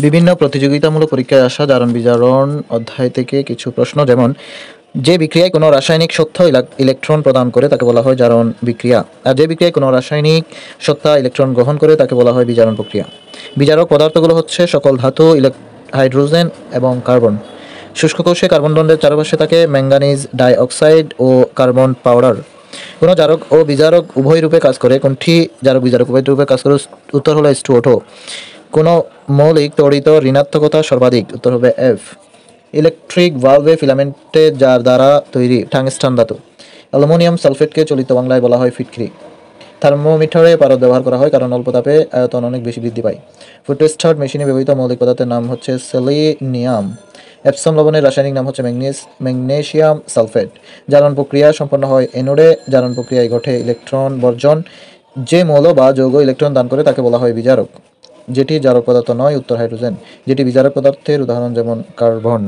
বিভিন্ন প্রতিযোগিতামূলক পরীক্ষায় আসা জারণ বিজারণ অধ্যায় থেকে কিছু প্রশ্ন, যেমন যে বিক্রিয়ায় কোনো রাসায়নিক সত্তা ইলেকট্রন প্রদান করে তাকে বলা হয় জারণ বিক্রিয়া, আর যে বিক্রিয়ায় কোনো রাসায়নিক সত্তা ইলেকট্রন গ্রহণ করে তাকে বলা হয় বিজারণ প্রক্রিয়া। বিজারক পদার্থগুলো হচ্ছে সকল ধাতু, হাইড্রোজেন এবং কার্বন। শুষ্ক কোষে কার্বন দণ্ডের চারপাশে থাকে ম্যাঙ্গানিজ ডাইঅক্সাইড ও কার্বন পাউডার। কোনো জারক ও বিজারক উভয় রূপে কাজ করে। কোনটি জারক বিজারক উভয় রূপে কাজ করে? উত্তর হলো H2O2। কোনো মৌলিক তড়িৎ ঋণাত্মকতা সর্বাধিক? উত্তর হবে F। ইলেকট্রিক ভালভে ফিলামেন্টে যার দ্বারা তৈরি? টাংস্টান ধাতু। অ্যালুমিনিয়াম সালফেটকে চলিত বাংলায় বলা হয় ফিটকিরি। থার্মোমিটারে পারদ ব্যবহার করা হয় কারণ অল্প তাপে আয়তন অনেক বেশি বৃদ্ধি পায়। ফটোস্টার্ট মেশিনে ব্যবহৃত মৌলিক পদার্থের নাম হচ্ছে সেলেনিয়াম। এপসম লবণের রাসায়নিক নাম হচ্ছে ম্যাগনেসিয়াম সালফেট। জারণ প্রক্রিয়া সম্পন্ন হয় অ্যানোডে। জারণ প্রক্রিয়ায় ঘটে ইলেকট্রন বর্জন। যে মৌল বা যৌগ ইলেকট্রন দান করে তাকে বলা হয় বিজারক। যেটি জারক পদার্থ নয়? উত্তর হাইড্রোজেন। যেটি বিজারক পদার্থের উদাহরণ, যেমন কার্বন।